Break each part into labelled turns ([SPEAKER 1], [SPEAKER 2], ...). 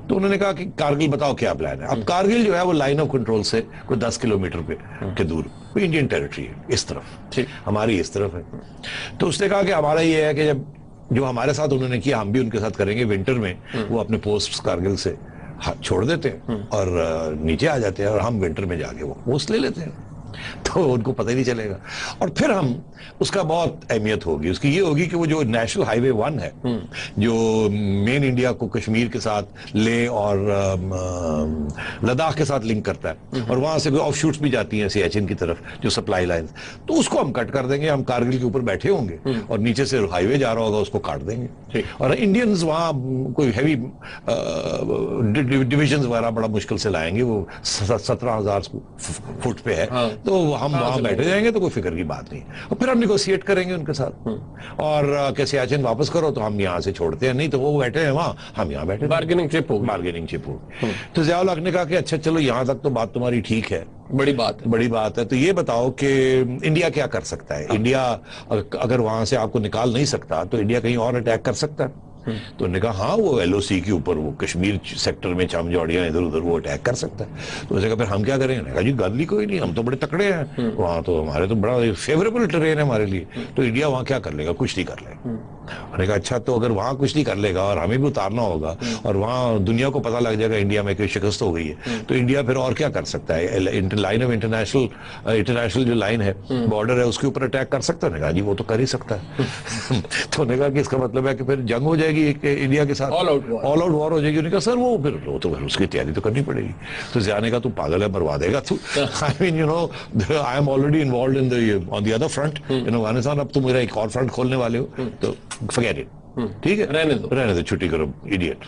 [SPEAKER 1] تو انہوں نے کہا کہ کارگل بتاؤ کیا پلان ہے. اب کارگل جو ہے وہ لائن آف کنٹرول سے کوئی 10 کلومیٹر کے دور انڈین ٹیریٹری ہے, اس طرف ہماری اس طرف ہے. تو اس نے کہا کہ ہمارا یہ ہے کہ جب جو ہمارے ساتھ انہوں نے کیا ہم بھی ان کے ساتھ کریں گے. ونٹر میں وہ اپنے پوسٹ کارگل سے چھوڑ دیتے ہیں اور نیچے آ جاتے ہیں, اور ہم ونٹر میں جا کے وہ پوسٹ لے لیتے ہیں, تو ان کو پتہ ہی نہیں چلے گا. اور پھر ہم اس کا بہت اہمیت ہوگی, اس کی یہ ہوگی کہ وہ جو نیشنل ہائی وے 1 ہے جو مین انڈیا کو کشمیر کے ساتھ لے اور لداخ کے ساتھ لنک کرتا ہے, اور وہاں سے آف شوٹس بھی جاتی ہیں سیاچن کی طرف جو سپلائی لائنز, تو اس کو ہم کٹ کر دیں گے. ہم کارگل کے اوپر بیٹھے ہوں گے اور نیچے سے ہائی وے جا رہا ہوگا, اس کو کاٹ دیں گے. اور انڈینز وہاں کوئی ہیوی ڈویژنز وغیرہ بڑا مشکل سے لائیں گے, وہ 17,000 فٹ پہ ہے, تو ہم وہاں بیٹھے جائیں گے, تو کوئی فکر کی بات نہیں. اور پھر ہم نیگوشیٹ کریں گے ان کے ساتھ, اور کہ سیاچن واپس کرو تو ہم یہاں سے چھوڑتے ہیں, نہیں تو وہ بیٹھے ہیں وہاں, ہم یہاں بیٹھے,
[SPEAKER 2] بارگیننگ چپ
[SPEAKER 1] ہو. تو ضیاء الحق نے کہا کہ اچھا چلو یہاں تک تو بات تمہاری ٹھیک ہے, بڑی بات ہے, تو یہ بتاؤ کہ انڈیا کیا کر سکتا ہے. انڈیا اگر وہاں سے آپ کو نکال نہیں سکتا تو انڈیا کہیں اور اٹیک کر سکتا ہے. تو انہوں نے کہا ہاں وہ ایل او سی کے اوپر وہ کشمیر سیکٹر میں چم جوڑیاں ادھر ادھر وہ اٹیک کر سکتا ہے. تو اسے کہا پھر ہم کیا کریں گے. کہا جی گل ہی کوئی نہیں, ہم تو بڑے تکڑے ہیں, وہاں تو ہمارے تو بڑا فیوریبل ٹرین ہے ہمارے لیے, تو انڈیا وہاں کیا کر لے گا, کچھ نہیں کر لے گا. انہوں نے کہا اچھا تو اگر وہاں کچھ نہیں کر لے گا اور ہمیں بھی اتارنا ہوگا اور وہاں دنیا کو پتہ لگ جائے گا انڈیا میں کوئی شکست ہو گئی ہے, تو انڈیا پھر اور کیا کر سکتا ہے. لائن آف انٹرنیشنل جو لائن ہے, بارڈر ہے, اس کے اوپر اٹیک کر سکتا ہے. کہا جی وہ تو کر ہی سکتا ہے. تو انہوں نے کہا کہ اس کا مطلب ہے کہ پھر جنگ ہو جائے گی انڈیا کے ساتھ, آل آؤٹ وار ہو جائے گی. انہوں نے کہا سر وہ پھر اس کی تیاری تو کرنی پڑے گی. تو ضیاء نے کہا تو پاگل ہے, مروا دے گا تو. I mean you know I am already involved on the other front in Afghanistan, اب تو میرا ایک اور فرنٹ کھولنے والے ہو, تو forget it. ٹھیک ہے, رہنے دو, چھٹی کرو ایڈیٹ.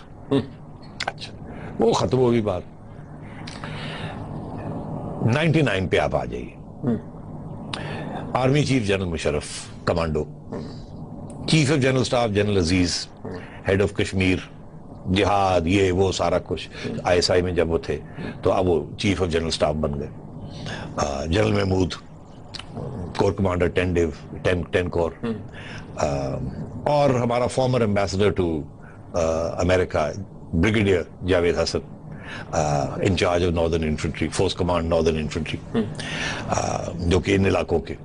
[SPEAKER 1] اچھا وہ ختم ہوگی بات. 99 پہ آپ آ جائیے. Army chief general Musharraf commando, chief of general staff general Aziz, head of Kashmir جہاد یہ وہ سارا کچھ آئی ایس آئی میں جب وہ تھے, تو اب وہ چیف آف جنرل سٹاف بن گئے. General Mahmood corps commander 10 corps, اور ہمارا former ambassador to America brigadier Javed Hasan, in charge of northern infantry, force command northern infantry, جو کہ ان علاقوں کے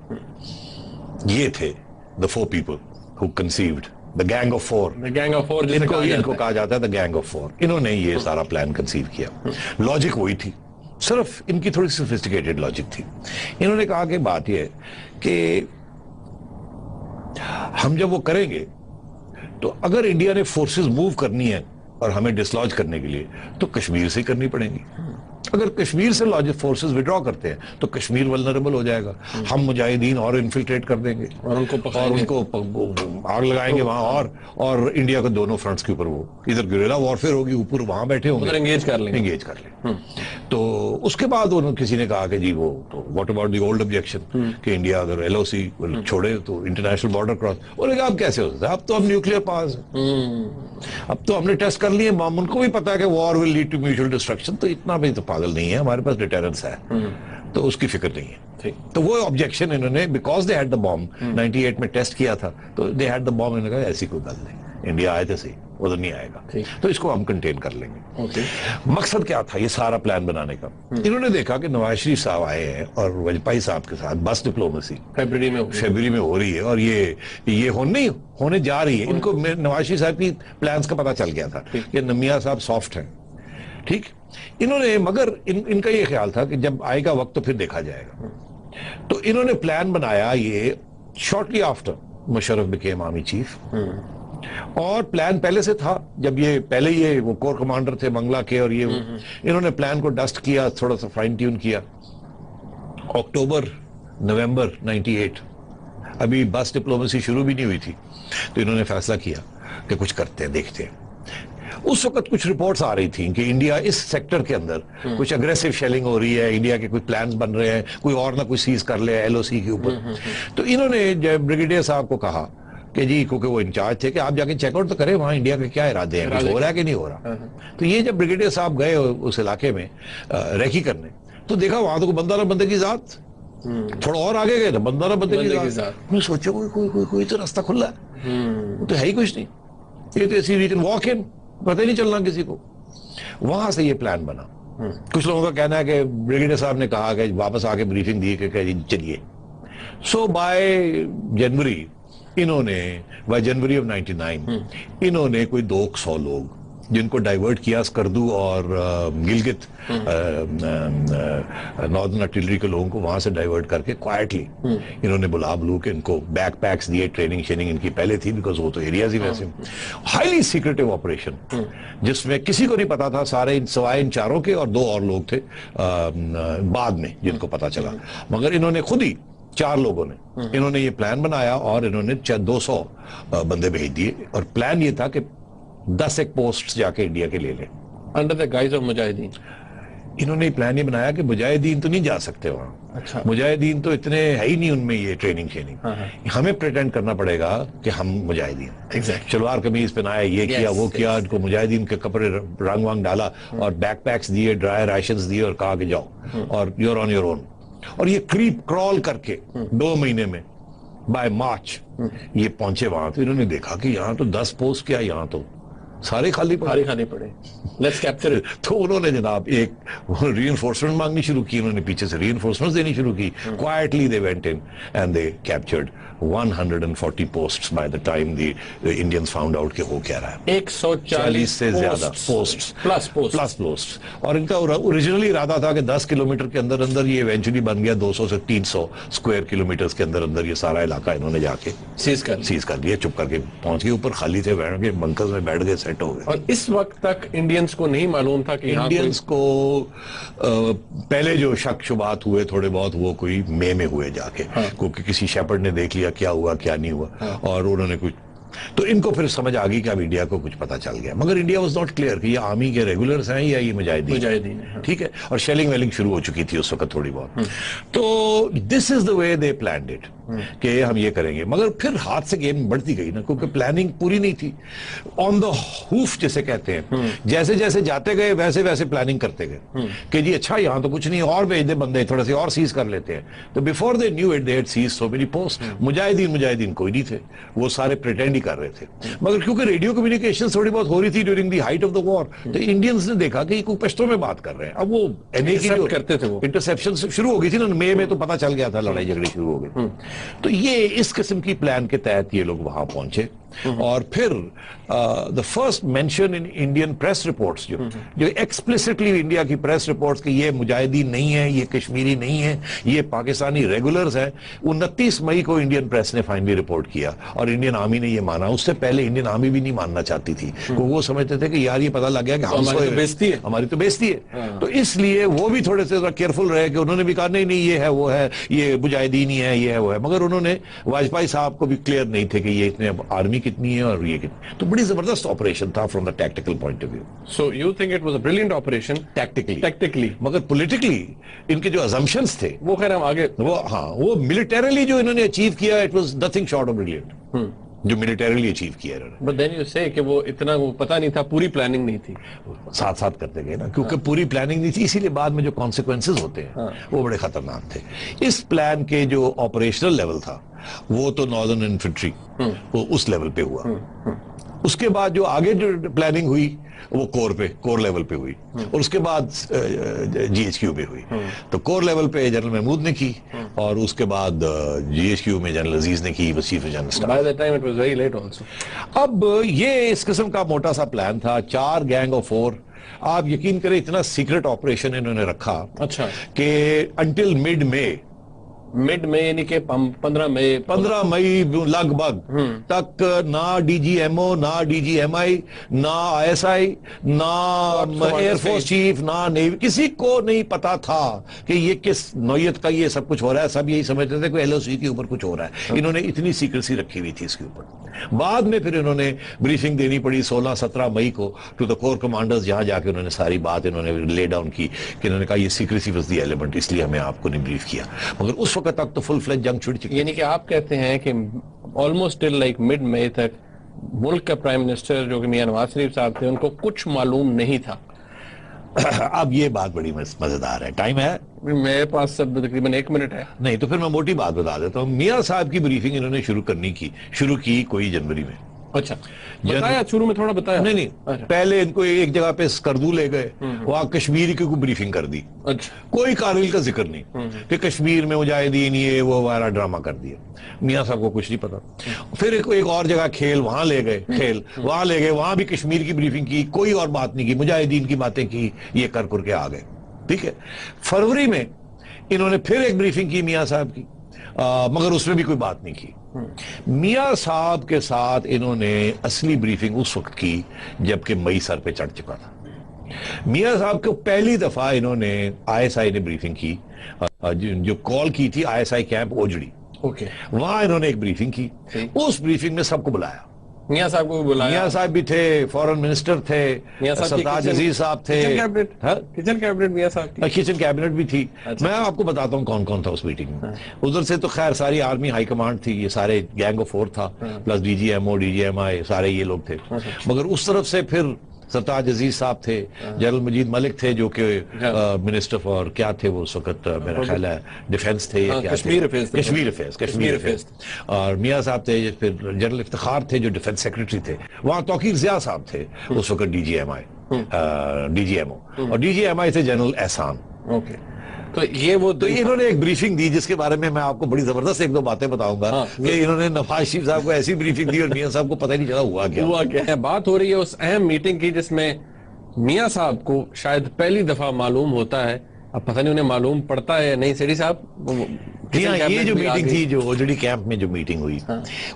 [SPEAKER 1] یہ تھے. the 4 people who conceived the gang of 4. ان کو کہا جاتا ہے the gang of 4. انہوں نے یہ سارا پلان کنسیو کیا. لاجک وہی تھی, صرف ان کی تھوڑی سوفسٹیکیٹڈ لاجک تھی. انہوں نے کہا کہ بات یہ ہے کہ ہم جب وہ کریں گے تو اگر انڈیا نے فورسز موو کرنی ہے اور ہمیں ڈسلوج کرنے کے لیے تو کشمیر سے کرنی پڑیں گی. اگر کشمیر سے فورسز وڈرا کرتے ہیں تو کشمیر ولنریبل ہو جائے گا. ہم مجاہدین اور انفلٹریٹ کر دیں گے اور ان کو آگ لگائیں گے وہاں, اور انڈیا کو دونوں فرنٹس کے اوپر وہ ادھر گریلا وارفیئر ہوگی, اوپر وہاں بیٹھے ہوں گے, انگیج کر لیں. تو اس کے بعد کسی نے کہا کہ جی وہ what about the old objection کہ انڈیا اگر ایل او سی چھوڑے تو انٹرنیشنل بارڈر کراس. انہوں نے کہا اب کیسے ہو سکتا ہے, اب تو ہم نیوکلیئر پاس ہیں, اب تو ہم نے ٹیسٹ کر لیے, ان کو بھی پتا ہے کہ war will lead to mutual destruction, تو اتنا بھی تو پاگل نہیں ہے, ہمارے پاس ڈیٹرنس ہے, تو اس کی فکر نہیں ہے. تو وہ آبجیکشن انہوں نے because they had the bomb 98 میں ٹیسٹ کیا تھا, تو دے ہیڈ دا بامب, انہوں نے کہا ایسی کوئی بات نہیں, انڈیا آئے تھے صحیح, ادھر نہیں آئے گا, تو اس کو ہم کنٹین کر لیں گے. مقصد کیا تھا یہ سارا پلان بنانے کا؟ انہوں نے دیکھا کہ نواز شریف صاحب آئے ہیں اور واجپئی صاحب کے ساتھ بس ڈپلومیسی فیبری میں ہو رہی ہے, اور یہ ہونے جا رہی ہے. ان کو نواز شریف صاحب کی پلانز کا پتہ چل گیا تھا کہ نمیا صاحب سافٹ ہیں, ٹھیک. انہوں نے مگر ان کا یہ خیال تھا کہ جب آئے گا وقت تو پھر دیکھا جائے گا. تو انہوں نے پلان بنایا یہ shortly after Musharraf became army chief, اور پلان پہلے سے تھا. جب پہلے یہ وہ کور کمانڈر تھے منگلا کے, اور انہوں نے پلان کو ڈسٹ کیا, تھوڑا سا فائن ٹیون کیا. اکتوبر نومبر 98 ابھی بس ڈپلومیسی شروع بھی نہیں ہوئی تھی, تو انہوں نے فیصلہ کیا کہ کچھ کرتے ہیں, دیکھتے ہیں. اس وقت کچھ رپورٹس آ رہی تھیں کہ انڈیا اس سیکٹر کے اندر کچھ اگریسو شیلنگ ہو رہی ہے, انڈیا کے کوئی پلانز بن رہے ہیں, کوئی اور نہ کوئی سیز کر لے ایل او سی کے اوپر. تو انہوں نے بریگیڈیئر صاحب کو کہا کہ جی, کیونکہ وہ انچارج تھے, کہ آپ جا کے چیک آؤٹ تو کریں وہاں انڈیا کے کیا ارادے ہیں, کچھ ہو رہا ہے کہ نہیں ہو رہا. تو یہ جب بریگیڈیئر صاحب گئے اس علاقے میں ریکی کرنے, تو دیکھا وہاں تو بندہ نہ بندے کی ذات, تھوڑا اور آگے گئے تو بندہ نہ بندے کی ذات. میں نے سوچا کوئی تو راستہ کھلا ہے, وہ تو ہے ہی کچھ نہیں, یہ تو ایسی وی کین واک ان, پتہ ہی نہیں چلنا کسی کو. وہاں سے یہ پلان بنا. کچھ لوگوں کا کہنا ہے کہ بریگیڈیئر صاحب نے کہا کہ واپس آ کے بریفنگ دی کہ چلیے. سو بائی جنوری انہوں نے بائی جنوری آف 99 انہوں نے کوئی 200 لوگ جن کو ڈائیورٹ کیا اسکردو اور گلگت ناردرن آرٹلری کے لوگوں کو وہاں سے ڈائیورٹ کر کے کوائٹلی انہوں نے بلا بلو کے ان کو بیک پیکس دیے. ٹریننگ شیننگ ان کی پہلے تھی بیکاز وہ تو ایریاز ہی ویسے ہائیلی سیکریٹو آپریشن جس میں کسی کو نہیں پتا تھا, سارے سوائے ان چاروں کے اور 2 اور لوگ تھے بعد میں جن کو پتا چلا. مگر انہوں نے خود ہی 4 لوگوں نے انہوں نے یہ پلان بنایا اور انہوں نے 200 بندے بھیج دیے. اور پلان یہ تھا کہ 10 ایک پوسٹ جا کے انڈیا کے لے لیں
[SPEAKER 2] انڈر دا گائز آف مجاہدین.
[SPEAKER 1] انہوں نے پلان یہ بنایا کہ مجاہدین تو نہیں جا سکتے وہاں.
[SPEAKER 2] اچھا.
[SPEAKER 1] مجاہدین تو اتنے ہے ہی نہیں ان میں یہ ٹریننگ شیننگ. ہمیں پریٹینڈ کرنا پڑے گا کہ ہم مجاہدین, شلوار قمیض پہنایا, یہ کیا وہ کیا, ان کو مجاہدین کے کپڑے رنگ وانگ ڈالا اور بیک پیکس دیے, ڈرائی راشنز دیے اور کہا کہ جاؤ اور یور آن یور اون. اور یہ کریپ کرال کر کے 2 مہینے میں بائی مارچ یہ پہنچے وہاں. تو انہوں نے دیکھا کہ یہاں تو 10 پوسٹ کیا, یہاں تو سارے خالی پڑے.
[SPEAKER 2] Let's capture it.
[SPEAKER 1] تو انہوں نے جناب ایک ری انفورسمنٹ مانگنی شروع کی, انہوں نے پیچھے سے ری انفورسمنٹ دینی شروع کی. Quietly they went in and they captured 140 posts by the time the Indians found out کہ وہ کیا رہا ہے.
[SPEAKER 2] 140
[SPEAKER 1] سے زیادہ posts
[SPEAKER 2] پلس
[SPEAKER 1] posts. اور ان کا اوریجنلی ارادہ تھا کہ 10 کلومیٹر کے اندر اندر یہ ایونچولی بن گیا 200 سے 300 اسکوائر کلومیٹرز کے اندر اندر یہ سارا علاقہ انہوں نے جا کے
[SPEAKER 2] سیز
[SPEAKER 1] کر لیا. چپ کر کے پہنچ گئے اوپر, خالی تھے, بیٹھ گئے بنکرز میں, بیٹھ گئے, سیٹ ہو گئے.
[SPEAKER 2] اور اس وقت تک انڈینز کو نہیں معلوم تھا کہ
[SPEAKER 1] انڈینز کو پہلے جو شک شبات ہوئے تھوڑے بہت وہ کوئی میں ہوئے جا کے, کیونکہ کسی شیپرڈ نے دیکھ لیا کیا ہوا کیا نہیں ہوا, اور انہوں نے کچھ تو ان کو پھر سمجھ آ گئی کہ اب انڈیا کو کچھ پتا چل گیا. مگر انڈیا واز ناٹ کلیئر کہ یہ آرمی کے ریگولرز ہیں یا یہ مجاہدین. ٹھیک ہے, اور شیلنگ ویلنگ شروع ہو چکی تھی اس وقت تھوڑی بہت. تو دس از دا وے دے پلانڈ اٹ کہ ہم یہ کریں گے. مگر پھر ہاتھ سے گیم بڑھتی گئی نا, کیونکہ پلاننگ پوری نہیں تھی. آن دا ہوف جسے کہتے ہیں, جیسے جیسے جاتے گئے ویسے ویسے پلاننگ کرتے گئے کہ جی اچھا یہاں تو کچھ نہیں, اور بھیج دے بندے, تھوڑے سے اور سیز کر لیتے ہیں. تو before they knew it they had seize so many post. مجاہدین کوئی نہیں تھے, وہ سارے پریٹینڈ ہی کر رہے تھے. مگر کیونکہ ریڈیو کمیونیکیشن تھوڑی بہت ہو رہی تھی during the height of the war, تو انڈینز نے دیکھا کہ یہ کوئی پشتوں میں بات کر رہے ہیں. اب وہ
[SPEAKER 2] کرتے تھے,
[SPEAKER 1] انٹرسیپشن شروع ہو گئی تھی نا, مئی میں تو پتا چل گیا تھا, لڑائی جھگڑے شروع ہو گئے. تو یہ اس قسم کی پلان کے تحت یہ لوگ وہاں پہنچے. اور پھر the first mention in Indian press reports جو ایکسپلیسٹلی انڈیا کی پریس رپورٹس کہ یہ مجاہدین نہیں ہیں, یہ کشمیری نہیں ہیں, یہ پاکستانی ریگولرز ہیں, 29 مئی کو انڈین پریس نے فائنلی رپورٹ کیا اور انڈین آرمی نے یہ مانا. اس سے پہلے انڈین آرمی بھی نہیں ماننا چاہتی تھی, کیونکہ وہ سمجھتے تھے کہ یار یہ پتہ لگ گیا کہ ہماری تو بیزتی ہے. تو اس لیے وہ بھی تھوڑے سے کیئرفل رہے کہ انہوں نے بھی کہا نہیں یہ ہے وہ ہے, یہ مجاہدین ہی ہے, یہ ہے وہ ہے. مگر انہوں نے واجپئی صاحب کو بھی کلیئر نہیں تھے کہ یہ اتنے آرمی کتنی ہے اور یہ کتنی. تو بڑی زبردست آپریشن تھا from the tactical point of view.
[SPEAKER 2] So you think it was a brilliant operation tactically,
[SPEAKER 1] مگر پولیٹیکلی ان کے جو assumptions تھے
[SPEAKER 2] وہ خیر ہم آگے
[SPEAKER 1] وہ ملٹریلی جو انہوں نے اچیو کیا it was nothing short of brilliant, جو ملٹریلی اچیو کیا انہوں نے.
[SPEAKER 2] بٹ دین یو سے کہ وہ اتنا وہ پتہ نہیں تھا, پوری پلاننگ نہیں تھی,
[SPEAKER 1] ساتھ ساتھ کرتے گئے نا, کیونکہ پوری پلاننگ نہیں تھی, اسی لیے بعد میں جو کانسیکوینسز ہوتے ہیں وہ بڑے خطرناک تھے. اس پلان کے جو آپریشنل لیول تھا وہ تو ناردرن انفنٹری وہ اس لیول پہ ہوا. اس کے بعد جو آگے جو پلاننگ ہوئی وہ کور لیول پہ ہوئی, اور اس کے بعد جی ایچ کیو پہ ہوئی. تو کور لیول پہ جنرل محمود نے کی, اور اس کے بعد جی ایچ کیو میں جنرل عزیز نے کی, چیف جنرل اسٹاف. اب یہ اس قسم کا موٹا سا پلان تھا, 4 گینگ آف 4. آپ یقین کریں اتنا سیکرٹ آپریشن انہوں نے رکھا کہ انٹل مڈ مئی یعنی کہ 15 مئی لگ بھگ تک نہ ڈی جی ایم او, نہ ڈی جی ایم آئی, نہ آئی ایس آئی, نہ ایئر فورس چیف, نہ نیوی, کسی کو نہیں پتا تھا کہ یہ کس نوعیت کا یہ سب کچھ ہو رہا ہے. سب یہی سمجھتے تھے کہ ایل او سی کے اوپر کچھ ہو رہا ہے. انہوں نے اتنی سیکریسی رکھی ہوئی تھی اس کے اوپر. بعد میں پھر انہوں نے بریفنگ دینی پڑی 16-17 مئی کو ٹو دا کور کمانڈرز, جہاں جا کے انہوں نے ساری بات انہوں نے لے ڈاؤن کی کہ انہوں نے کہا یہ سیکریسی واز دی ایلیمنٹ, اس لیے ہمیں آپ کو نہیں بریف کیا. مگر اس وقت تک تو فل فلیج جنگ چھڑ چکی.
[SPEAKER 2] یعنی کہ آپ کہتے ہیں کہ آلموسٹ ٹل لائک مڈ مئی تک ملک کا پرائم منسٹر جو کہ میاں نواز شریف صاحب تھے ان کو کچھ معلوم نہیں تھا.
[SPEAKER 1] اب یہ بات بڑی مزیدار ہے. ٹائم ہے
[SPEAKER 2] میرے پاس سب تقریباً 1 منٹ ہے.
[SPEAKER 1] نہیں تو پھر میں موٹی بات بتا دیتا ہوں. میاں صاحب کی بریفنگ انہوں نے شروع کی کوئی جنوری میں,
[SPEAKER 2] اچھا بتایا شروع میں تھوڑا بتایا
[SPEAKER 1] نہیں نہیں پہلے ان کو ایک جگہ پہ اسکردو لے گئے, وہاں کشمیر کی کوئی بریفنگ کر دی,
[SPEAKER 2] اچھا
[SPEAKER 1] کوئی کارگل کا ذکر نہیں کہ کشمیر میں مجاہدین یہ وہ وغیرہ ڈرامہ کر دیا, میاں صاحب کو کچھ نہیں پتا. پھر ایک اور جگہ کھیل وہاں لے گئے, وہاں بھی کشمیر کی بریفنگ کی, کوئی اور بات نہیں کی, مجاہدین کی باتیں کی, یہ کر کے آ گئے. ٹھیک ہے, فروری میں انہوں نے پھر ایک بریفنگ کی میاں صاحب کی, مگر اس میں بھی کوئی بات نہیں کی. میاں صاحب کے ساتھ انہوں نے اصلی بریفنگ اس وقت کی جبکہ مئی سر پہ چڑھ چکا تھا. میاں صاحب کو پہلی دفعہ انہوں نے آئی ایس آئی نے بریفنگ کی, جو کال کی تھی آئی ایس آئی کیمپ اوجڑی, وہاں انہوں نے ایک بریفنگ کی. اس بریفنگ میں سب کو بلایا,
[SPEAKER 2] میاں صاحب کو بلایا,
[SPEAKER 1] میاں صاحب بھی تھے, فورن منسٹر تھے, سرتاج عزیز صاحب تھے,
[SPEAKER 2] کچن کیبنٹ میاں صاحب کی,
[SPEAKER 1] کچن کیبنٹ بھی تھی. میں آپ کو بتاتا ہوں کون کون تھا اس میٹنگ میں. ادھر سے تو خیر ساری آرمی ہائی کمانڈ تھی, یہ سارے گینگ آف فور تھا, plus D G M O, D G M I, سارے یہ لوگ تھے. مگر اس طرف سے پھر سرتاج عزیز صاحب تھے, جنرل مجید ملک تھے جو کہ منسٹر فار کیا تھے وہ اس وقت, میرا خیال ہے ڈیفنس تھے, کشمیر افیئرز, اور میاں صاحب تھے. پھر جنرل افتخار تھے جو ڈیفنس سیکرٹری تھے. وہاں توقیر ضیاء صاحب تھے اس وقت ڈی جی ایم آئی, ڈی جی ایم او, اور ڈی جی ایم آئی تھے جنرل احسان.
[SPEAKER 2] تو یہ وہ
[SPEAKER 1] تو انہوں نے ایک بریفنگ دی جس کے بارے میں آپ کو بڑی زبردست ایک دو باتیں بتاؤں گا کہ انہوں نے نواز شریف صاحب کو ایسی بریفنگ دی اور میاں صاحب کو پتہ نہیں چلا ہوا کیا.
[SPEAKER 2] بات ہو رہی ہے اس اہم میٹنگ کی جس میں میاں صاحب کو شاید پہلی دفعہ معلوم ہوتا ہے, اب پتہ نہیں انہیں معلوم پڑتا ہے نہیں. سیٹھی صاحب
[SPEAKER 1] یہ جو میٹنگ تھی, جو اوجڑی کیمپ میں جو میٹنگ ہوئی,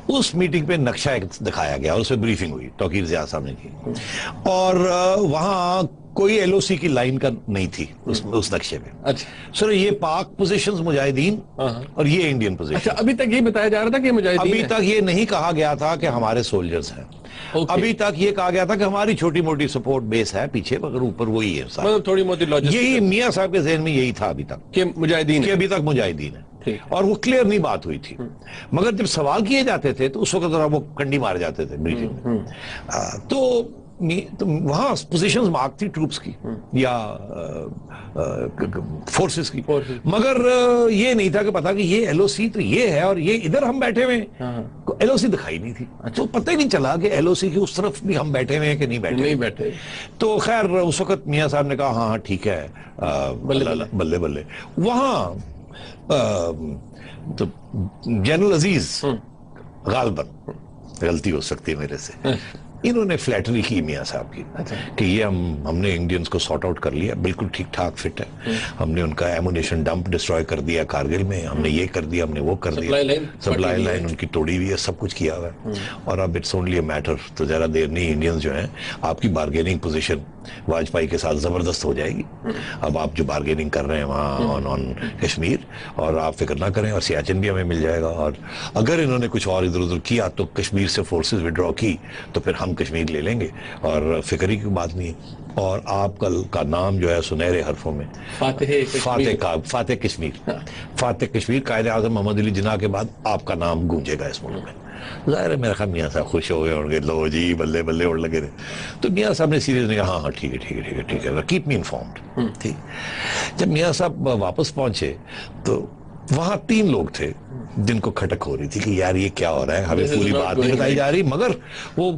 [SPEAKER 1] اس میٹنگ پہ نقشہ ایک دکھایا گیا اور اس پہ بریفنگ ہوئی, توقیر ضیاء صاحب نے کی, اور وہاں کوئی ایل او سی کی لائن کا نہیں تھی اس نقشے میں.
[SPEAKER 2] اچھا
[SPEAKER 1] سر یہ پاک پوزیشنز مجاہدین اور یہ انڈین پوزیشن.
[SPEAKER 2] اچھا ابھی تک یہ بتایا جا رہا تھا کہ مجاہدین,
[SPEAKER 1] ابھی تک یہ نہیں کہا گیا تھا کہ ہمارے سولجرز ہیں, ابھی تک یہ کہا گیا تھا کہ ہماری چھوٹی موٹی سپورٹ بیس ہے پیچھے, مگر اوپر وہی ہے,
[SPEAKER 2] مطلب تھوڑی موٹی لاجسٹک.
[SPEAKER 1] یہی میاں صاحب کے ذہن میں یہی تھا ابھی تک
[SPEAKER 2] کہ مجاہدین,
[SPEAKER 1] کہ ابھی تک مجاہدین ہے, اور وہ کلیئر نہیں بات ہوئی تھی. مگر جب سوال کیے جاتے تھے تو اس وقت ذرا وہ کنڈی مار جاتے تھے بریفنگ میں. تو وہاں پوزیشنز مارک تھی ٹروپس کی یا فورسز کی, مگر یہ نہیں تھا کہ پتا کہ یہ ایل او سی تو یہ ہے اور یہ ادھر ہم بیٹھے ہوئے ہیں. ایل او سی دکھائی نہیں تھی, تو پتہ ہی نہیں چلا کہ ایل او سی کی اس طرف بھی ہم بیٹھے ہوئے ہیں کہ نہیں بیٹھے. تو خیر اس وقت میاں صاحب نے کہا ہاں ٹھیک ہے, بلے بلے. وہاں تو جنرل عزیز غالباً غلطی ہو سکتی ہے میرے سے, انہوں نے فلیٹری کی میاں صاحب کی کہ یہ ہم نے انڈینز کو سارٹ آؤٹ کر لیا, بالکل ٹھیک ٹھاک فٹ ہے, ہم نے ان کا ایمونیشن ڈمپ ڈسٹروائے کر دیا کارگل میں, ہم نے یہ کر دیا, ہم نے وہ کر دیا, سپلائی لائن ان کی توڑی ہوئی ہے, سب کچھ کیا ہوا ہے, اور اب اٹس اونلی اے میٹر. تو ذرا دیر نہیں, انڈینز جو ہیں آپ کی بارگیننگ پوزیشن واجپائی کے ساتھ زبردست ہو جائے گی. اب آپ جو بارگیننگ کر رہے ہیں وہاں آن کشمیر, اور آپ فکر نہ کریں, اور سیاچن بھی ہمیں مل جائے گا, اور اگر انہوں نے کچھ اور ادھر ادھر کیا تو کشمیر سے فورسز وڈرا کی تو پھر ہم کشمیر لے لیں گے, اور فکر ہی کی بات نہیں ہے. اور آپ کا نام جو ہے سنہرے حرفوں میں فاتح کشمیر, قائد اعظم محمد علی جناح کے بعد آپ کا نام گونجے گا اس ملک میں. ظاہر ہے میرا خیال میاں صاحب خوش ہو گئے ہوں گے, لو جی بلے بلے اڑ لگے رہے. تو میاں صاحب نے سیریز نے کہا ہاں ٹھیک ہے, کیپ می انفارمڈ. ٹھیک. جب میاں صاحب واپس پہنچے تو وہاں 3 لوگ تھے جن کو کھٹک ہو رہی تھی کہ یار یہ کیا ہو رہا ہے, ہمیں پوری بات نہیں بتائی جا رہی, مگر وہ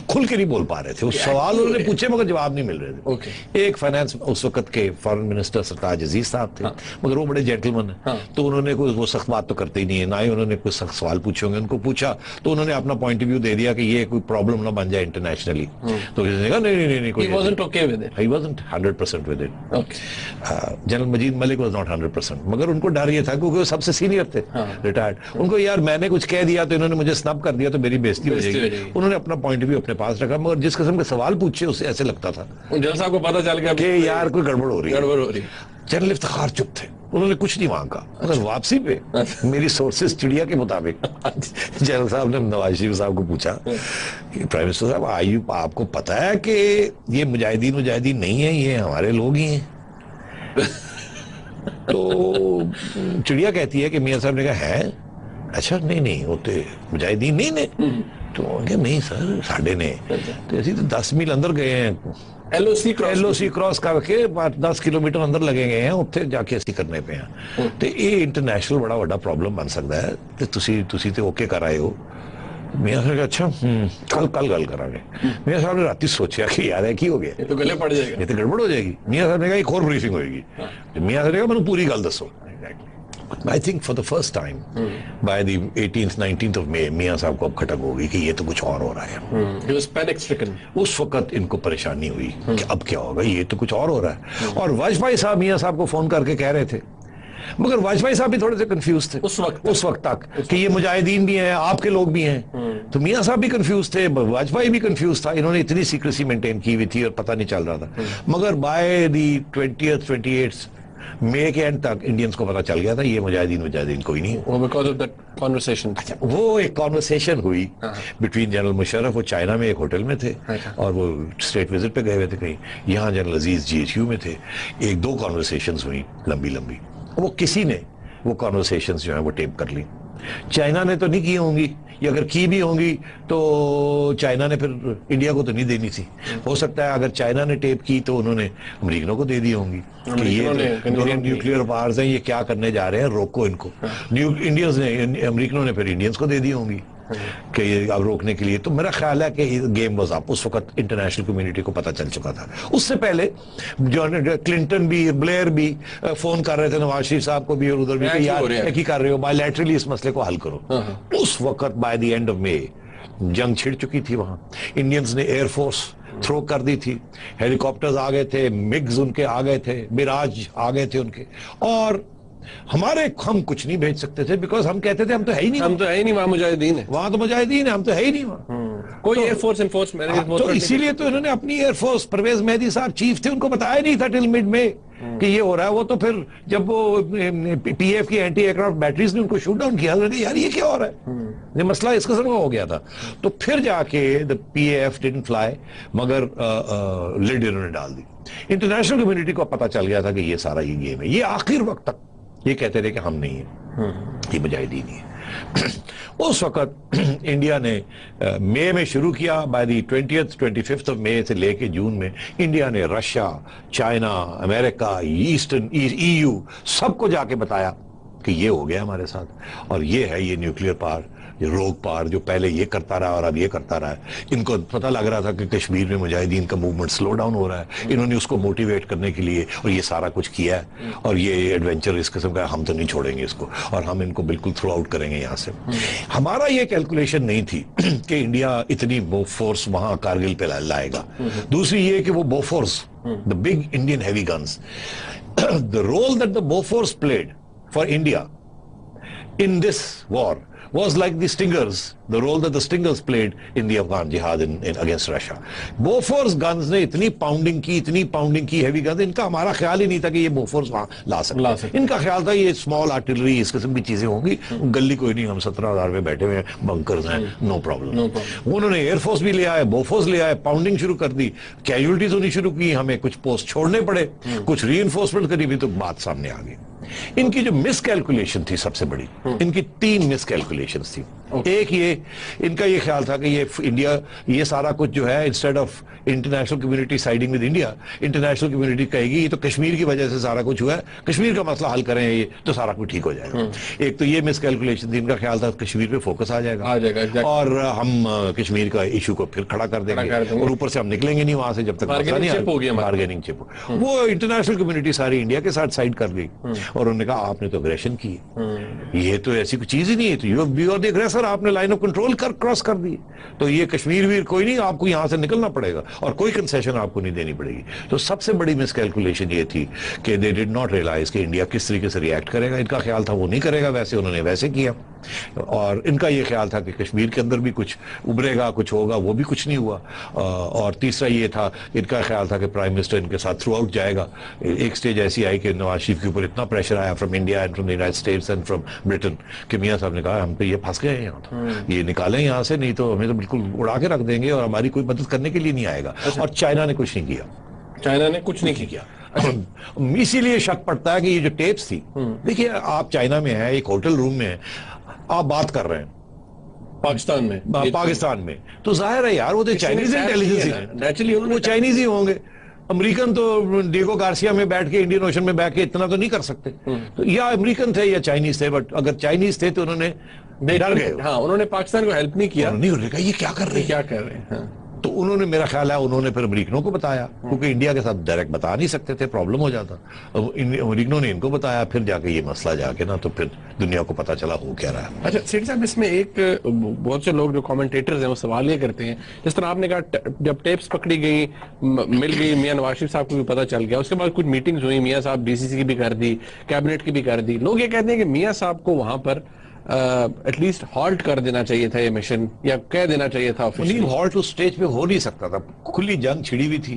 [SPEAKER 1] کھل کے نہیں بول پا رہے تھے. وہ سوال انہوں نے پوچھے مگر جواب نہیں مل رہے تھے. ایک فائنانس اس وقت کے فارن منسٹر سرتاج عزیز صاحب تھے, مگر وہ بڑے جینٹلمن ہیں, تو انہوں نے کوئی وہ سخت بات تو کرتے ہی نہیں ہے, نہ ہی انہوں نے کوئی سخت سوال پوچھے ہوں گے. ان کو پوچھا تو انہوں نے اپنا پوائنٹ آف ویو دے دیا کہ یہ کوئی پرابلم نہ بن جائے انٹرنیشنلی. تو کسی نے کہا نہیں کوئی, he wasn't 100% with it. General Majeed Malik was not 100%, مگر ان کو ڈر یہ تھا کیونکہ وہ سب سے سینئر تھے, ریٹائرڈ. ان کو یار میں نے کچھ کہہ دیا تو انہوں نے مجھے سنب کر دیا تو میری بےزتی ہو جائے گی. انہوں نے اپنا پوائنٹ بھی اپنے پاس رکھا, مگر جس قسم کے سوال پوچھے اس سے ایسے لگتا تھا
[SPEAKER 2] جنرل صاحب کو پتہ چل گیا
[SPEAKER 1] کہ یار کوئی گڑبڑ ہو رہی ہے. جنرل افتخار چپ تھے, انہوں نے کچھ نہیں مانگا, مگر واپسی پہ میری سورسز چڑیا کے مطابق جنرل صاحب نے نواز شریف صاحب کو پوچھا کہ پرائم منسٹر صاحب آپ کو پتا ہے کہ یہ مجاہدین نہیں ہیں, یہ ہمارے لوگ ہی ہیں. تو چڑیا کہتی ہے کہ میاں صاحب نے کہا ہے اچھا نہیں ہوتے مجاہدین نہیں نے, تو نہیں سر ساڑھے نے, تو ایسی تو 10 میل اندر گئے ہیں, ایل او سی کراس کر کے 10 کلومیٹر اندر لگے گئے ہیں, اتنے جا کے اسی کرنے پہ ہیں. تو یہ انٹرنیشنل بڑا بڑا پرابلم بن سکتا ہے. تو تسی تے اوکے کر آئے ہو, میاں صاحب نے کہا اچھا کل گل کریں گے. میاں صاحب نے رات سوچا کہ یار ہے کی ہو گیا,
[SPEAKER 2] یہ تو گلے پڑ جائے گا,
[SPEAKER 1] یہ تو گڑبڑ ہو جائے گی. میاں صاحب نے کہا ایک اور بریفنگ ہوئے گی. میاں صاحب نے کہا میں نے پوری گل دسو. I think for the first time by the 18th 19th of May میاں صاحب کو اب کھٹک ہوگی کہ یہ تو کچھ اور ہو رہا ہے.
[SPEAKER 2] He was panic stricken.
[SPEAKER 1] اس وقت ان کو پریشانی ہوئی کہ اب کیا ہوگا, یہ تو کچھ اور ہو رہا ہے. اور واجپئی صاحب میاں صاحب کو فون کر کے کہہ رہے تھے, مگر واجپئی صاحب بھی تھوڑے سے کنفیوز تھے اس وقت تک کہ یہ مجاہدین بھی ہیں, آپ کے لوگ بھی ہیں. تو میاں صاحب بھی کنفیوز تھے, واجپئی بھی کنفیوز تھا. انہوں نے اتنی سیکریسی مینٹین کی ہوئی تھی اور پتہ نہیں چل رہا تھا. مگر بائی دی 20th 28th مئی کے اینڈ تک انڈینز کو پتا چل گیا تھا یہ مجاہدین کوئی نہیں.
[SPEAKER 2] Because of that conversation.
[SPEAKER 1] وہ ایک کانورسیشن ہوئی بٹوین جنرل مشرف, وہ چائنا میں ایک ہوٹل میں تھے اور وہ اسٹیٹ وزٹ پہ گئے ہوئے تھے کہیں, یہاں جنرل عزیز GHQ میں تھے. ایک دو کانورسیشنز ہوئی لمبی. وہ کسی نے وہ کانورسیشنز جو ہیں وہ ٹیپ کر لی. چائنا نے تو نہیں کی ہوں گی, یا اگر کی بھی ہوں گی تو چائنا نے پھر انڈیا کو تو نہیں دینی تھی. ہو سکتا ہے اگر چائنا نے ٹیپ کی تو انہوں نے امریکنوں کو دے دی ہوں گی کہ یہ نیوکلیئر پاورز ہیں, یہ کیا کرنے جا رہے ہیں, روکو ان کو. انڈینز نے, امریکنوں نے پھر انڈینز کو دے دی ہوں گی کہ یہ اب روکنے کے لیے. تو میرا خیال ہے کہ گیم واز اپ. اس وقت انٹرنیشنل کمیونٹی کو پتہ چل چکا تھا. اس سے پہلے جو کلنٹن بھی, بلیئر بھی فون کر رہے تھے نواز شریف صاحب کو بھی اور ادھر بھی کہ یار ایک ہی کر رہے ہو, بائی لیٹرلی اس مسئلے کو حل کرو. اس وقت بائی دی اینڈ آف مئی جنگ چھڑ چکی تھی وہاں. انڈینز نے ایئر فورس تھرو کر دی تھی, ہیلی کاپٹرز آ گئے تھے, مگز ان کے آ گئے تھے, مراج آ گئے تھے ان کے. اور ہم کچھ نہیں بھیج سکتے تھے بیکاز ہم کہتے تھے ہم تو ہے ہی نہیں,
[SPEAKER 2] وہاں مجاہدین ہیں,
[SPEAKER 1] وہاں تو مجاہدین ہیں, ہم تو ہے ہی نہیں وہاں.
[SPEAKER 2] کوئی ایئر فورس انفورسمنٹ.
[SPEAKER 1] تو اسی لیے تو انہوں نے اپنی ایئر فورس, پرویز مہدی صاحب چیف تھے, ان کو بتایا نہیں تھا ٹل مڈ میں کہ یہ ہو رہا ہے. وہ تو پھر جب وہ پی ایف کی اینٹی ایئر کرافٹ بیٹریز نے ان کو شوٹ ڈاؤن کیا, یار یہ کیا ہو رہا ہے, یہ مسئلہ اس قسم کا ہو گیا تھا. تو پھر جا کے پی ایف ڈڈنٹ فلائی, مگر لڈ انہوں نے ڈال دی. انٹرنیشنل کمیونٹی کو پتا چل گیا تھا کہ یہ سارا یہ گیم ہے. یہ آخر وقت تک یہ کہتے رہے کہ ہم نہیں ہیں, یہ مجاہدین ہی ہے. اس وقت انڈیا نے مئی میں شروع کیا. By the 20th 25th of مئی سے لے کے جون میں انڈیا نے رشیا, چائنا, امریکہ, ایسٹرن EU سب کو جا کے بتایا کہ یہ ہو گیا ہمارے ساتھ, اور یہ ہے یہ نیوکلیئر پاور, یہ روگ پار جو پہلے یہ کرتا رہا اور اب یہ کرتا رہا ہے. ان کو پتہ لگ رہا تھا کہ کشمیر میں مجاہدین کا موومنٹ سلو ڈاؤن ہو رہا ہے. انہوں نے اس کو موٹیویٹ کرنے کے لیے اور یہ سارا کچھ کیا ہے, اور یہ ایڈونچر اس قسم کا ہم تو نہیں چھوڑیں گے اس کو, اور ہم ان کو بالکل تھرو آؤٹ کریں گے یہاں سے. ہمارا یہ کیلکولیشن نہیں تھی کہ انڈیا اتنی فورس وہاں کارگل پہ لائے گا. دوسری یہ کہ وہ Bofors, the big Indian heavy guns, the role that the Bofors played for India in this war was like the Stingers, the role that the Stingers played in the Afghan jihad against Russia. Bofors guns نے اتنی pounding کی heavy guns, ان کا ہمارا خیال ہی نہیں تھا کہ یہ Bofors وہاں لا سکتے. ان کا خیال تھا یہ اسمال آرٹلری اس قسم کی چیزیں ہوں گی, گلی کوئی نہیں, ہم 17,000 میں بیٹھے ہوئے ہیں, بنکرز ہیں, نو پرابلم. انہوں نے ایئر فورس بھی لے آئے, بوفورس لے آئے, پاؤنڈنگ شروع کر دی, کیجولٹیز ہونی شروع کی, ہمیں کچھ پوسٹ چھوڑنے پڑے, کچھ ری انفورسمنٹ کرنی بھی, تو بات سامنے آ گئی. ان کی جو مس کیلکولیشن تھی سب سے بڑی, ان کی 3 مس کیلکولیشنز تھی. ایک یہ, ان کا یہ خیال تھا کہ یہ انڈیا, یہ سارا کچھ جو ہے instead of international community siding with India, international community کہے گی یہ تو کشمیر کی وجہ سے سارا کچھ ہوا ہے, کشمیر کا مسئلہ حل کریں یہ تو سارا کچھ ٹھیک ہو جائے گا. ایک تو یہ مس کیلکولیشن تھی, ان کا خیال تھا کشمیر پہ فوکس آ جائے گا اور ہم کشمیر کا ایشو کو پھر کھڑا کر دیں گے, اور اوپر سے ہم نکلیں گے نہیں وہاں سے جب تک بارگیننگ چپ. وہ انٹرنیشنل کمیونٹی ساری انڈیا کے ساتھ سائڈ کر گئی, اور انہوں نے کہا آپ نے تو اگریشن کی, یہ تو ایسی کوئی چیز ہی نہیں ہے, تو یو آر دی اگریسر, آپ نے لائن آف کنٹرول کراس کر دی, تو یہ کشمیر ویر کوئی نہیں, آپ کو یہاں سے نکلنا پڑے گا اور کوئی کنسیشن آپ کو نہیں دینی پڑے گی. تو سب سے بڑی مس کیلکولیشن یہ تھی کہ دے ڈڈ ناٹ ریئلائز کہ انڈیا کس طریقے سے ریئیکٹ کرے گا. ان کا خیال تھا وہ نہیں کرے گا ویسے, انہوں نے ویسے کیا, اور ان کا یہ خیال تھا کہ کشمیر کے اندر بھی کچھ ابھرے گا, کچھ ہوگا, وہ بھی کچھ نہیں ہوا. اور تیسرا یہ تھا, ان کا خیال تھا کہ پرائم منسٹر ان کے ساتھ تھرو آؤٹ جائے گا. ایک سٹیج ایسی آئی کہ نواز شریف کے اوپر اتنا پریشر آیا from India and from the United States and from Britain کہ میاں صاحب نے کہا ہم تو یہ پھنس گئے ہیں یہاں, تو یہ نکالیں یہاں سے, نہیں تو ہمیں تو بالکل اڑا کے رکھ دیں گے اور ہماری کوئی مدد کرنے کے لیے نہیں آئے گا. اور چائنا نے کچھ نہیں کیا,
[SPEAKER 2] چائنا نے کچھ نہیں کیا.
[SPEAKER 1] اسی لیے شک پڑتا ہے کہ یہ جو ٹیپس تھی, دیکھیے آپ چائنا میں ہیں, ایک ہوٹل روم میں ہیں, آپ بات کر رہے ہیں پاکستان میں, تو ظاہر ہے یار وہ تو چائنیز انٹیلیجنس ہی, نیچرلی وہ چائنیز ہی ہوں گے, امریکن تو ڈیگو گارسیا میں بیٹھ کے انڈین اوشن میں بیٹھ کے اتنا تو نہیں کر سکتے. تو یا امریکن تھے یا چائنیز تھے, بٹ اگر چائنیز تھے تو انہوں نے ڈر گئے.
[SPEAKER 2] ہاں, انہوں نے پاکستان کو ہیلپ نہیں کیا,
[SPEAKER 1] انہوں نے کہا یہ کیا کر رہے ہیں,
[SPEAKER 2] کیا کر رہے ہیں.
[SPEAKER 1] تو انہوں نے, میرا خیال ہے انہوں نے پھر امریکنوں کو بتایا, کیونکہ انڈیا کے ساتھ ڈائریکٹ بتا نہیں سکتے تھے, پرابلم ہو جاتا. امریکنوں نے ان کو بتایا, پھر جا کے یہ مسئلہ جا کے نا تو پھر دنیا کو پتا چلا ہو کیا رہا ہے.
[SPEAKER 2] اچھا سیٹھی صاحب, اس میں ایک بہت سے لوگ جو کامنٹیٹرز ہیں وہ سوال یہ کرتے ہیں, جس طرح آپ نے کہا جب ٹیپس پکڑی گئی, مل گئی, میاں نواز شریف صاحب کو بھی پتا چل گیا, اس کے بعد کچھ میٹنگز ہوئی, میاں صاحب ڈی سی سی کی بھی کر دی, کیبنٹ کی بھی کر دی. لوگ یہ کہتے ہیں کہ میاں صاحب کو وہاں پر ایٹ لیسٹ ہالٹ کر دینا چاہیے تھا یہ مشن, یا کہہ دینا چاہیے تھا.
[SPEAKER 1] ہالٹ اس سٹیج پہ ہو نہیں سکتا تھا, کھلی جنگ چھڑی ہوئی تھی.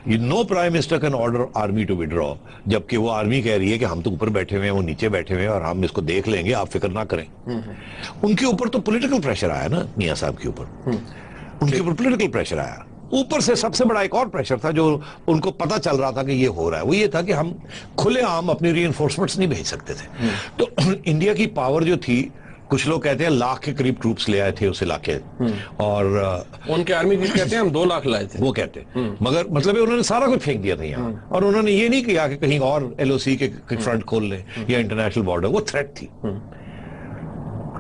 [SPEAKER 1] No prime minister can order army to withdraw, جبکہ وہ آرمی کہہ رہی ہے کہ ہم تو اوپر بیٹھے ہوئے ہیں, وہ نیچے بیٹھے ہوئے ہیں, اور ہم اس کو دیکھ لیں گے, آپ فکر نہ کریں. ان کے اوپر تو پولیٹیکل پریشر آیا نا, میاں صاحب کے اوپر, ان کے اوپر پولیٹیکل پریشر آیا. اوپر سے سب سے بڑا ایک اور پریشر تھا جو ان کو پتا چل رہا تھا کہ یہ ہو رہا ہے, وہ یہ تھا کہ ہم کھلے عام اپنی ری انفورسمنٹس نہیں بھیج سکتے تھے. تو انڈیا کی پاور جو تھی, کچھ لوگ کہتے ہیں 1 لاکھ کے قریب ٹروپس لے آئے تھے اس علاقے, اور
[SPEAKER 2] ان کے آرمی چیف کہتے ہیں ہم 2 لاکھ لائے تھے,
[SPEAKER 1] وہ کہتے ہیں, مگر مطلب انہوں نے سارا کچھ پھینک دیا تھا یہاں, اور انہوں نے یہ نہیں کیا کہ کہیں اور ایل او سی کے فرنٹ کھول لیں یا انٹرنیشنل بارڈر, وہ تھریٹ تھی.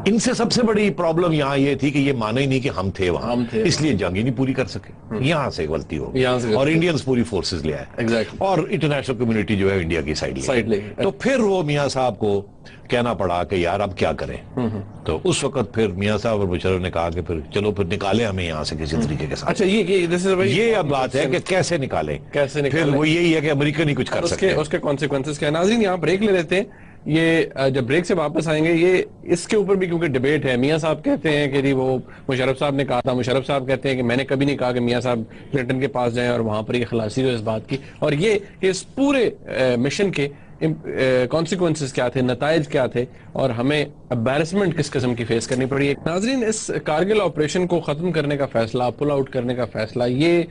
[SPEAKER 1] ان سے سب سے بڑی پرابلم یہاں یہ تھی کہ یہ مانا ہی نہیں کہ ہم تھے وہاں, اس لیے جنگ ہی نہیں پوری کر سکے. یہاں سے غلطی ہو گئی, اور انڈینز پوری فورسز لے آئے, اور انٹرنیشنل کمیونٹی جو ہے انڈیا کی سائڈ لے. تو پھر وہ میاں صاحب کو کہنا پڑا کہ یار اب کیا کریں. تو اس وقت پھر میاں صاحب اور مشرف نے کہا کہ پھر چلو پھر نکالیں ہمیں یہاں سے کسی طریقے کے ساتھ.
[SPEAKER 2] اچھا,
[SPEAKER 1] یہ اب بات ہے کہ کیسے نکالیں, پھر وہ یہی ہے کہ امریکہ نہیں کچھ کر سکتے.
[SPEAKER 2] اس کے کانسیکوینسز کیا. ناظرین, یہاں بریک لے لیتے ہیں. یہ جب بریک سے واپس آئیں گے, یہ اس کے اوپر بھی کیونکہ ڈیبیٹ ہے. میاں صاحب کہتے ہیں کہ جی وہ مشرف صاحب نے کہا تھا, مشرف صاحب کہتے ہیں کہ میں نے کبھی نہیں کہا کہ میاں صاحب کلنٹن کے پاس جائیں اور وہاں پر یہ خلاصی ہو اس بات کی, اور یہ اس پورے مشن کے کانسیکوینسز کیا تھے, نتائج کیا تھے, اور ہمیں امبیرسمنٹ کس قسم کی فیس کرنی پڑی ہے. ناظرین, اس کارگل آپریشن کو ختم کرنے کا فیصلہ, پل آؤٹ کرنے کا فیصلہ, یہ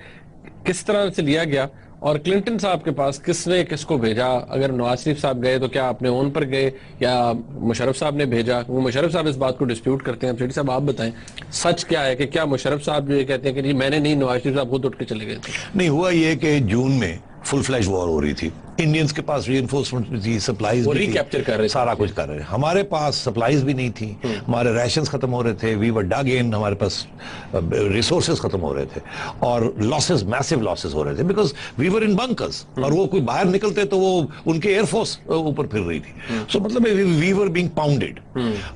[SPEAKER 2] کس طرح سے لیا گیا, اور کلنٹن صاحب کے پاس کس نے کس کو بھیجا؟ اگر نواز شریف صاحب گئے تو کیا اپنے اون پر گئے یا مشرف صاحب نے بھیجا؟ وہ مشرف صاحب اس بات کو ڈسپیوٹ کرتے ہیں. سیٹھی صاحب آپ بتائیں سچ کیا ہے, کہ کیا مشرف صاحب جو یہ کہتے ہیں کہ جی میں نے نہیں, نواز شریف صاحب خود اٹھ کے چلے گئے تھے؟
[SPEAKER 1] نہیں, ہوا یہ کہ جون میں فل فلیش وار ہو رہی تھی, انڈینز کے پاس ری انفورسمنٹ بھی تھی, سپلائیز بھی
[SPEAKER 2] ریکیپچر کر رہے,
[SPEAKER 1] سارا کچھ کر رہے. ہمارے پاس سپلائیز بھی نہیں تھی, ہمارے ریشنز ختم ہو رہے تھے, وی ور ڈگ ان, ہمارے پاس ریسورسز ختم ہو رہے تھے, اور لاسز, میسو لاسز ہو رہے تھے, because we were in bunkers, اور وہ کوئی باہر نکلتے تو وہ ان کے ایئر فورس اوپر پھر رہی تھی. سو مطلب وی ور بینگ پاؤنڈیڈ,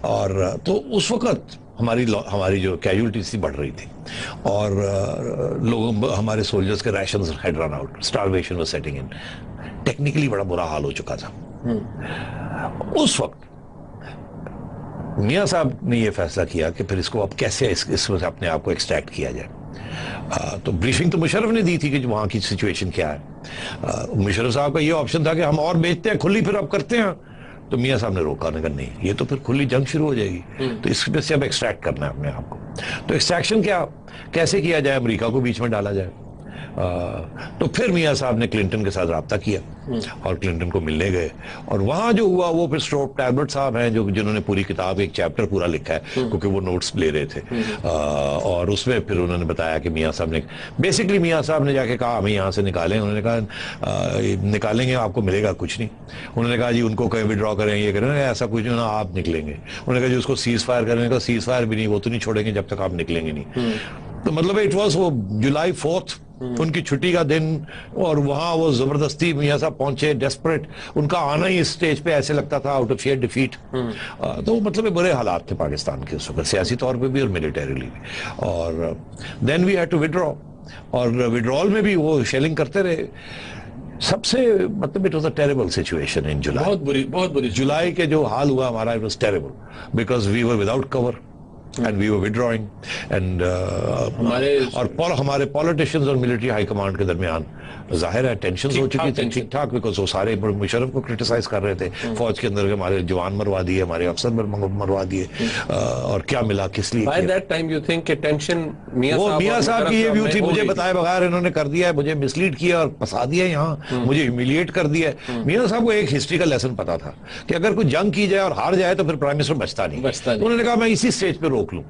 [SPEAKER 1] اور تو اس وقت ہماری جو کیجولٹیز تھی بڑھ رہی تھی, اور لوگوں, ہمارے سولجرز کے rations had run out, starvation was setting in, technically بڑا برا حال ہو چکا تھا. اس وقت میاں صاحب نے یہ فیصلہ کیا کہ پھر اس کو اب کیسے اس میں سے اپنے آپ کو ایکسٹریکٹ کیا جائے. تو بریفنگ تو مشرف نے دی تھی کہ وہاں کی سچویشن کیا ہے. مشرف صاحب کا یہ آپشن تھا کہ ہم اور بیچتے ہیں کھلی, پھر اب کرتے ہیں. تو میاں صاحب نے روکا, نے کہا نہیں, یہ تو پھر کھلی جنگ شروع ہو جائے گی, تو اس میں سے اب ایکسٹریکٹ کرنا ہے اپنے آپ کو. تو ایکسٹریکشن کیسے کیا جائے, امریکہ کو بیچ میں ڈالا جائے. تو پھر میاں صاحب نے کلنٹن کے ساتھ رابطہ کیا اور کلنٹن کو ملنے گئے, اور وہاں جو ہوا وہ پھر اسٹروپ ٹیبلٹ صاحب ہیں جنہوں نے پوری کتاب, ایک چیپٹر پورا لکھا ہے, کیونکہ وہ نوٹس لے رہے تھے, اور اس میں پھر انہوں نے بتایا کہ میاں صاحب نے بیسکلی میاں صاحب نے جا کے کہا ہمیں یہاں سے نکالیں. انہوں نے کہا نکالیں گے آپ کو ملے گا کچھ نہیں. انہوں نے کہا جی ان کو کہیں وڈرا کریں, یہ کریں, ایسا کچھ نہیں, آپ نکلیں گے. انہوں نے کہا جی اس کو سیز فائر کرنے کا, سیز فائر بھی نہیں, وہ تو نہیں چھوڑیں گے جب تک آپ نکلیں گے نہیں. تو مطلب اٹ واز وہ جولائی 4 ان کی چھٹی کا دن, اور وہاں وہ زبردستی میاں صاحب پہنچے, ڈیسپریٹ. ان کا آنا ہی اس سٹیج پہ ایسے لگتا تھا آؤٹ آف شیئر ڈیفیٹ. تو مطلب برے حالات تھے پاکستان کے اس وقت, سیاسی طور پہ بھی اور ملیٹریلی بھی. اور دین وی ہیڈ ٹو وڈرا, اور وڈرال میں بھی وہ شیلنگ کرتے رہے. سب سے مطلب it was a terrible situation in July,
[SPEAKER 2] بہت بری
[SPEAKER 1] جولائی کے جو حال ہوا ہمارا, it was terrible, because we were without cover and we were withdrawing, and ہمارے پولیٹیشینز اور ملٹری ہائی کمانڈ کے درمیان ظاہر ہے ٹینشنز ہو چکی تھی ٹھیک ٹھاک, بیکاز وہ سارے مشرف کو کرٹیسائز کر رہے تھے, فوج کے اندر ہمارے جوان مروا دیے, ہمارے افسر مروا دیے, اور کیا ملا کس لیے.
[SPEAKER 2] By that time you think کہ ٹینشن
[SPEAKER 1] میاں صاحب کی یہ ویو تھی, مجھے بتائے بغیر انہوں نے کر دیا ہے, مجھے مسلیڈ کیا اور پھنسا دیا یہاں, مجھے ہیومیلیٹ کر دیا ہے. میاں صاحب کو ایک ہسٹری کا لیسن پتا تھا کہ اگر کوئی جنگ کی جائے اور ہار جائے تو پھر پرائم منسٹر بچتا نہیں. انہوں نے کہا میں اسی سٹیج پہ روک لوں,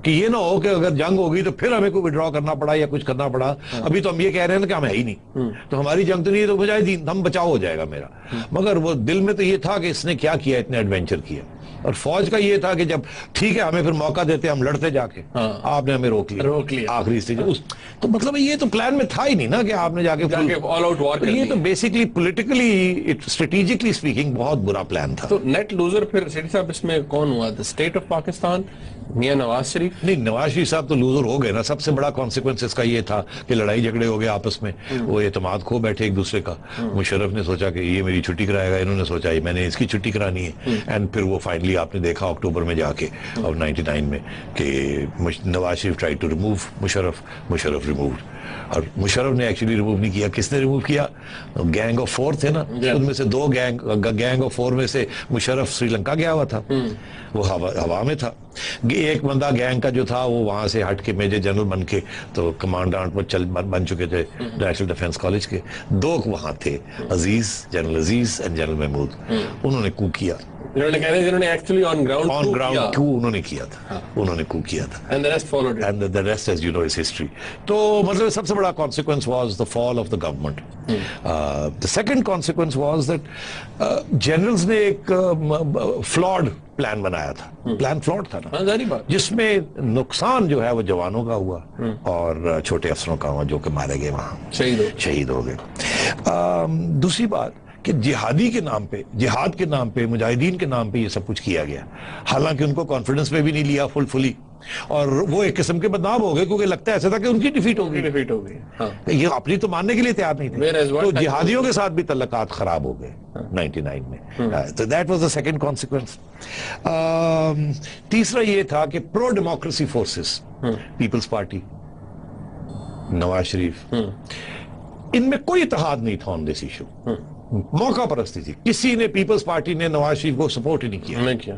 [SPEAKER 1] کہ یہ نہ ہو کہ اگر جنگ ہوگی تو پھر ہمیں کوئی وڈرا کرنا پڑا یا کچھ کرنا پڑا. ابھی تو ہم یہ کہہ رہے ہیں کہ ہم ہے ہی نہیں, تو ہماری جنگ تو نہیں ہے تو مجاہدین ہم بچاؤ ہو جائے گا میرا. مگر وہ دل میں تو یہ تھا کہ اس نے کیا کیا, اتنے ایڈونچر کیا. اور فوج کا یہ تھا کہ جب ٹھیک ہے ہمیں پھر موقع دیتے ہم لڑتے جا کے, آپ نے ہمیں روک لیا آخری اسٹیج. تو مطلب یہ تو پلان میں تھا ہی نہیں نا کہ آپ نے جا کے
[SPEAKER 2] آل آؤٹ وار.
[SPEAKER 1] یہ تو بیسکلی پولیٹیکلی اسٹریٹجکلی اسپیکنگ بہت برا پلان تھا.
[SPEAKER 2] تو نیٹ لوزر پھر سیٹھی صاحب اس میں کون ہوا؟ State of Pakistan, Mian Nawaz Sharif?
[SPEAKER 1] نہیں, نواز شریف صاحب تو لوزر ہو گئے نا. سب سے بڑا کانسیکوینس اس کا یہ تھا کہ لڑائی جھگڑے ہو گئے آپس میں, وہ اعتماد کھو بیٹھے ایک دوسرے کا. مشرف نے سوچا کہ یہ میری چھٹی کرائے گا, انہوں نے سوچا میں نے اس کی چھٹی کرانی ہے. اینڈ پھر وہ فائنلی آپ نے دیکھا اکتوبر میں جا کے اور 99 میں کہ Nawaz Sharif try to remove Musharraf removed. اور مشرف نے ایکچولی ریموو نہیں کیا. کس نے ریموو کیا؟ گینگ آف فور تھے نا, ان میں سے دو گینگ آف فور میں سے مشرف سری لنکا گیا ہوا تھا, وہ ہوا میں تھا. ایک بندہ گینگ کا جو تھا وہ وہاں سے ہٹ کے میجر جنرل بن کے تو کمانڈانٹ بن چکے تھے نیشنل ڈیفنس کالج کے. دو وہاں تھے, general Aziz and general Mahmood. انہوں نے کو کیا,
[SPEAKER 2] جنہوں نے ایکچولی آن گراؤنڈ
[SPEAKER 1] کو انہوں نے کیا تھا, انہوں نے کو کیا تھا.
[SPEAKER 2] And the rest followed it.
[SPEAKER 1] And the rest, as you know, is history. تو مطلب سب سے بڑا consequence was the fall of the government. The second consequence was that generals نے ایک flawed پلان بنایا تھا. پلان فلاڈ تھا نا, جس میں نقصان جو ہے وہ جوانوں کا ہوا اور چھوٹے افسروں کا ہوا جو کہ مارے گئے, وہاں شہید ہو گئے. دوسری بات کہ جہادی کے نام پہ, جہاد کے نام پہ, مجاہدین کے نام پہ یہ سب کچھ کیا گیا, حالانکہ ان کو کانفیڈنس میں بھی نہیں لیا فلی. اور وہ ایک قسم کے بدنام ہو گئے کیونکہ لگتا ایسا تھا کہ ان کی ڈیفیٹ ہو گئی. یہ اپنی تو ماننے کے لیے تیار نہیں تھے, تو جہادیوں کے ساتھ بھی تعلقات خراب ہو گئے 99 میں. تو that was the second consequence. تیسرا یہ تھا کہ پرو democracy forces, Peoples party, Nawaz Sharif, ان میں کوئی اتحاد نہیں تھا آن دس ایشو. موقع پرستی تھی. کسی نے پیپلز پارٹی نے نواز شریف کو سپورٹ ہی نہیں کیا.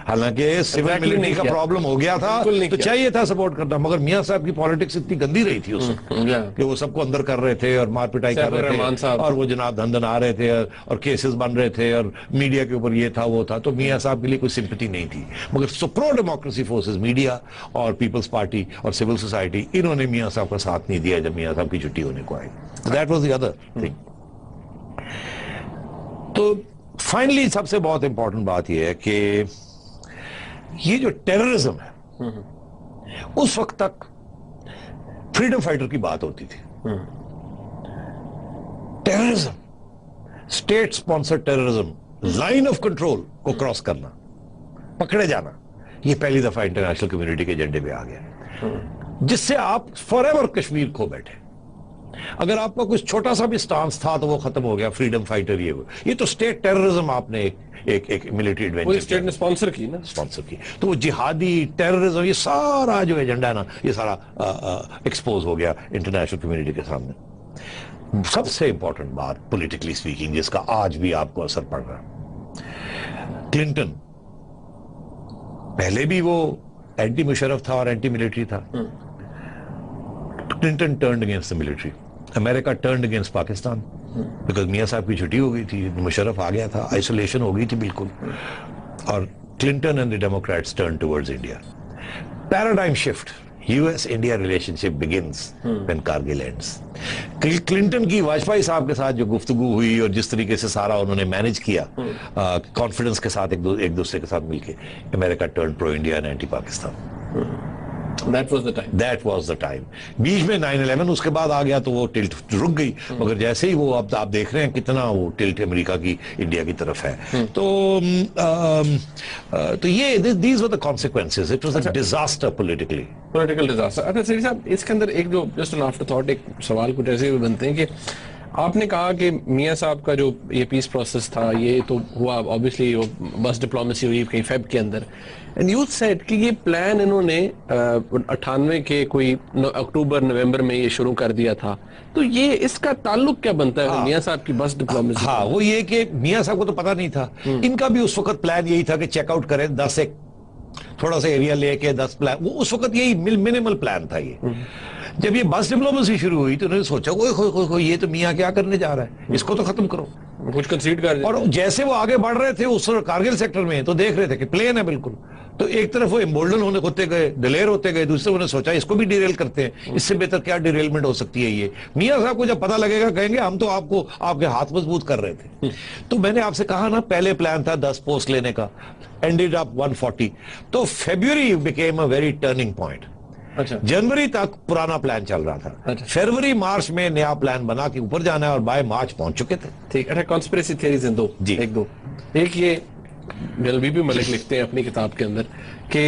[SPEAKER 1] حالانکہ سول ملٹری کا پرابلم ہو گیا تھا تو چاہیے تھا سپورٹ کرنا, مگر میاں صاحب کی پالیٹکس اتنی گندی رہی تھی اس وقت کہ وہ سب کو اندر کر رہے تھے اور مار پٹائی کر رہے تھے اور وہ جناب دھندن آ رہے تھے اور کیسز بن رہے تھے اور میڈیا کے اوپر یہ تھا وہ تھا. تو میاں صاحب کے لیے کوئی سمپتی نہیں تھی. مگر پرو ڈیموکریسی فورسز, میڈیا اور پیپلز پارٹی اور سول سوسائٹی, انہوں نے میاں صاحب کا ساتھ نہیں دیا جب میاں صاحب کی چھٹی ہونے کو آئی. That was the other thing. تو فائنلی سب سے بہت امپورٹنٹ بات یہ ہے کہ یہ جو ٹیررزم ہے, اس وقت تک فریڈم فائٹر کی بات ہوتی تھی. Terrorism, state sponsor terrorism, line of control کو کراس کرنا, پکڑے جانا, یہ پہلی دفعہ انٹرنیشنل کمیونٹی کے ایجنڈے پہ آ گیا, جس سے آپ فار ایور کشمیر کھو بیٹھے. اگر آپ کا کچھ چھوٹا سا بھی سٹانس تھا تو وہ ختم ہو گیا. فریڈم فائٹر یہ تو اسٹیٹ ٹیررزم آپ نے ایک ملٹری ایڈوینچر
[SPEAKER 2] اسٹیٹ نے اسپانسر کی. تو
[SPEAKER 1] وہ جہادی ٹیررزم یہ سارا جو ایجنڈا ہے نا, یہ سارا ایکسپوز ہو گیا انٹرنیشنل کمیونٹی کے سامنے. سب سے امپورٹنٹ بات پولیٹیکلی اسپیکنگ جس کا آج بھی آپ کو اثر پڑ رہا ہے, کلنٹن پہلے بھی وہ اینٹی مشرف تھا اور اینٹی ملٹری تھا. Clinton turned against the military, America turned against Pakistan, because میاں صاحب کی چھٹی ہو گئی تھی, مشرف آ گیا تھا, آئسولیشن ہو گئی تھی بالکل. اور Clinton and the democrats turn towards India. Paradigm shift, US India relationship begins when Kargil ends. Clinton کی واجپئی صاحب کے ساتھ جو گفتگو ہوئی اور جس طریقے سے سارا انہوں نے مینج کیا کانفیڈنس کے ساتھ ایک دوسرے کے ساتھ مل کے, America turn pro India and anti Pakistan.
[SPEAKER 2] That was the time.
[SPEAKER 1] بیچ میں 9/11 اس کے بعد آ گیا تو وہ ٹلٹ رک گئی, مگر جیسے ہی وہ اب آپ دیکھ رہے ہیں کتنا وہ ٹلٹ امریکہ کی انڈیا کی طرف ہے. تو یہ these were the consequences. It was a disaster politically.
[SPEAKER 2] Political disaster. اچھا سیٹھی صاحب, اس کے اندر ایک جو جسٹ این آفٹر تھاٹ ایک سوال کچھ ایسے بھی بنتے ہیں کہ آپ نے کہا کہ میاں صاحب کا جو یہ پیس پروسیس تھا یہ تو ہوا, obviously وہ بس ڈپلومیسی ہوئی کہیں فیب کے اندر, اینڈ یو سیڈ کہ یہ پلان انہوں نے 98 کے کوئی اکتوبر نومبر میں یہ شروع کر دیا تھا. تو یہ اس کا تعلق کیا بنتا ہے میاں صاحب کی بس ڈپلومیسی؟
[SPEAKER 1] ہاں, وہ یہ کہ میاں صاحب کو تو پتہ نہیں تھا, ان کا بھی اس وقت پلان یہی تھا کہ چیک آؤٹ کریں 10 ایک تھوڑا سا ایریا لے کے 10 پلان, وہ اس وقت یہی منیمل پلان تھا. یہ جب یہ بس ڈپلومیسی شروع ہوئی تو انہوں نے سوچا یہ تو میاں کیا کرنے جا رہا ہے, اس کو تو ختم کرو,
[SPEAKER 2] کچھ کنسیڈ کر.
[SPEAKER 1] اور جیسے وہ آگے بڑھ رہے تھے اس کارگل سیکٹر میں تو دیکھ رہے تھے کہ پلین ہے بالکل, تو ایک طرف وہ امبولڈن ہوتے گئے، ڈیلیئر ہوتے گئے، دوسرے انہوں نے سوچا اس کو بھی ڈیریل کرتے ہیں، اس سے بہتر کیا ڈیریلمنٹ ہو سکتی ہے یہ. میاں صاحب کو جب پتہ لگے گا کہیں گے ہم تو آپ کو آپ کے ہاتھ مضبوط کر رہے تھے. تو میں نے آپ سے کہا نا پہلے پلان تھا 10 پوسٹ لینے کا، اینڈڈ اپ 140. تو February became a very turning point.
[SPEAKER 2] اچھا
[SPEAKER 1] جنوری تک پرانا پلان چل رہا تھا، فروری مارچ میں نیا پلان بنا کے اوپر جانا ہے اور بائی مارچ پہنچ چکے تھے.
[SPEAKER 2] ٹھیک. اچھا کانسپریسی تھیریز ہیں دو، ایک یہ بی پی ملک لکھتے ہیں اپنی کتاب کے اندر کہ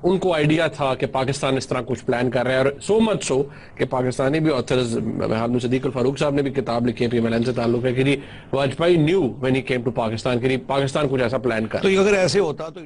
[SPEAKER 2] ان کو آئیڈیا تھا کہ پاکستان اس طرح کچھ پلان کر رہا ہے، اور سو مچ سو کہ پاکستانی بھی آتھرز محمد صدیق الفاروق صاحب نے بھی کتاب لکھی ہے پی ایم ایل این سے تعلق ہے کہ Vajpayee knew when he came to Pakistan کہ پاکستان کچھ ایسا پلان کر.
[SPEAKER 1] تو اگر ایسے ہوتا تو